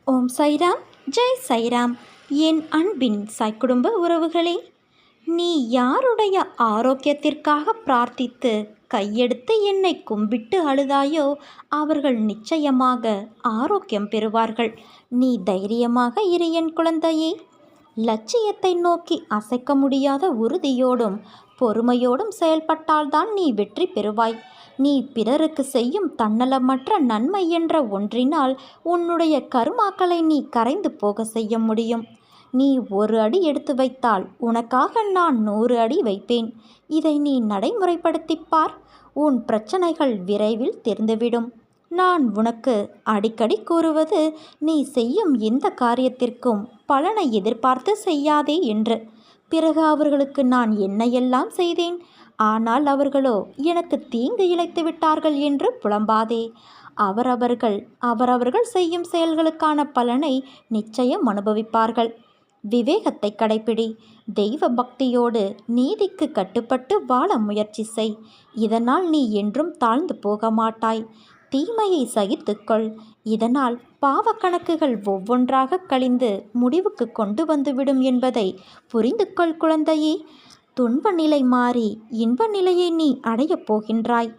ஓம் சைராம், ஜெய் சைராம். என் அன்பின் சாய் குடும்ப உறவுகளே, நீ யாருடைய ஆரோக்கியத்திற்காக பிரார்த்தித்து கையெடுத்து என்னை கும்பிட்டு அழுதாயோ அவர்கள் நிச்சயமாக ஆரோக்கியம் பெறுவார்கள். நீ தைரியமாக இரு என் குழந்தையே. லட்சியத்தை நோக்கி அசைக்க முடியாத உறுதியோடும் பொறுமையோடும் செயல்பட்டால்தான் நீ வெற்றி பெறுவாய். நீ பிறருக்கு செய்யும் தன்னலமற்ற நன்மை என்ற ஒன்றினால் உன்னுடைய கருமாக்களை நீ கரைந்து போக செய்ய முடியும். நீ ஒரு அடி எடுத்து வைத்தால் உனக்காக நான் 100 அடி வைப்பேன். இதை நீ நடைமுறைப்படுத்திப்பார். உன் பிரச்சனைகள் விரைவில் தெரிந்துவிடும். நான் உனக்கு அடிக்கடி கூறுவது, நீ செய்யும் எந்த காரியத்திற்கும் பலனை எதிர்பார்த்து செய்யாதே என்று. பிறகு அவர்களுக்கு நான் என்னையெல்லாம் செய்தேன், ஆனால் அவர்களோ எனக்கு தீங்கு இழைத்து விட்டார்கள் என்று புலம்பாதே. அவரவர்கள் செய்யும் செயல்களுக்கான பலனை நிச்சயம் அனுபவிப்பார்கள். விவேகத்தை கடைப்பிடி. தெய்வ பக்தியோடு நீதிக்கு கட்டுப்பட்டு வாழ முயற்சி செய். இதனால் நீ என்றும் தாழ்ந்து போக மாட்டாய். தீமையை சகித்துக்கொள். இதனால் பாவ கணக்குகள் ஒவ்வொன்றாக கழிந்து முடிவுக்கு கொண்டு வந்துவிடும் என்பதை புரிந்து கொள் குழந்தையே. துன்ப நிலை மாறி இன்ப நிலையை நீ அடையப் போகின்றாய்.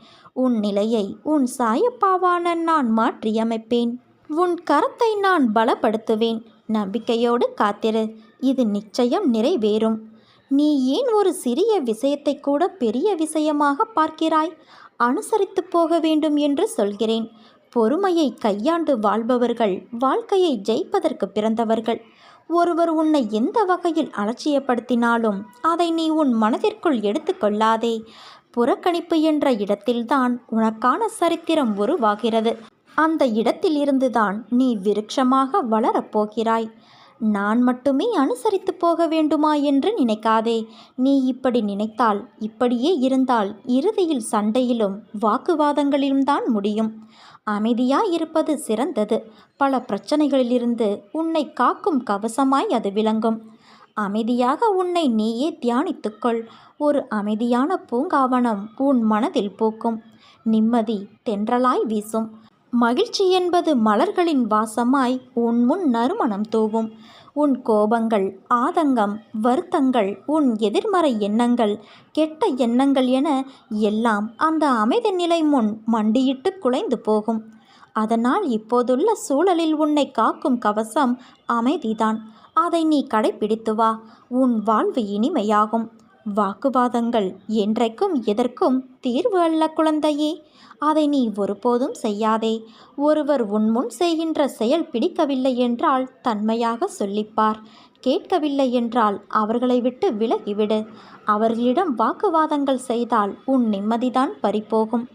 உன் நிலையை உன் சாயப்பாவான நான் மாற்றியமைப்பேன். உன் கரத்தை நான் பலப்படுத்துவேன். நம்பிக்கையோடு காத்திரு. இது நிச்சயம் நிறைவேறும். நீ ஏன் ஒரு சிறிய விஷயத்தை கூட பெரிய விஷயமாக பார்க்கிறாய்? அனுசரித்து போக வேண்டும் என்று சொல்கிறேன். பொறுமையை கையாண்டு வாழ்பவர்கள் வாழ்க்கையை ஜெயிப்பதற்கு பிறந்தவர்கள். ஒருவர் உன்னை எந்த வகையில் அலட்சியப்படுத்தினாலும் அதை நீ உன் மனதிற்குள் எடுத்துக்கொள்ளாதே. புறக்கணிப்பு என்ற இடத்தில்தான் உனக்கான சரித்திரம் உருவாகிறது. அந்த இடத்திலிருந்துதான் நீ விருட்சமாக வளரப்போகிறாய். நான் மட்டுமே அனுசரித்து போக வேண்டுமா என்று நினைக்காதே. நீ இப்படி நினைத்தால், இப்படியே இருந்தால் இறுதியில் சண்டையிலும் வாக்குவாதங்களிலும் தான் முடியும். அமைதியாய் இருப்பது சிறந்தது. பல பிரச்சனைகளிலிருந்து உன்னை காக்கும் கவசமாய் அது விளங்கும். அமைதியாக உன்னை நீயே தியானித்துக்கொள். ஒரு அமைதியான பூங்காவனம் உன் மனதில் பூக்கும். நிம்மதி தென்றலாய் வீசும். மகிழ்ச்சி என்பது மலர்களின் வாசமாய் உன் முன் நறுமணம் தூவும். உன் கோபங்கள், ஆதங்கம், வருத்தங்கள், உன் எதிர்மறை எண்ணங்கள், கெட்ட எண்ணங்கள் என எல்லாம் அந்த அமைதி நிலை முன் மண்டியிட்டு குலைந்து போகும். அதனால் இப்போதுள்ள சூழலில் உன்னை காக்கும் கவசம் அமைதிதான். அதை நீ கடைப்பிடித்து வா. உன் வாழ்வு இனிமையாகும். வாக்குவாதங்கள் என்றைக்கும் எதற்கும் தீர்வு அல்ல குழந்தையே. அதை நீ ஒருபோதும் செய்யாதே. ஒருவர் உன் முன் செய்கின்ற செயல் பிடிக்கவில்லை என்றால் தன்மையாக சொல்லிப்பார். கேட்கவில்லை என்றால் அவர்களை விட்டு விலகிவிடு. அவர்களிடம் வாக்குவாதங்கள் செய்தால் உன் நிம்மதிதான் பறிபோகும்.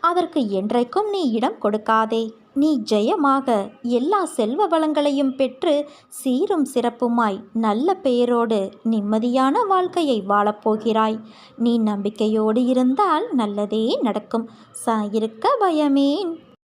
அதற்கு என்றைக்கும் நீ இடம் கொடுக்காதே. நீ ஜெயமாக எல்லா செல்வ வளங்களையும் பெற்று சீரும் சிறப்புமாய் நல்ல பெயரோடு நிம்மதியான வாழ்க்கையை வாழப்போகிறாய். நீ நம்பிக்கையோடு இருந்தால் நல்லதே நடக்கும். சாயிருக்க பயமேன்.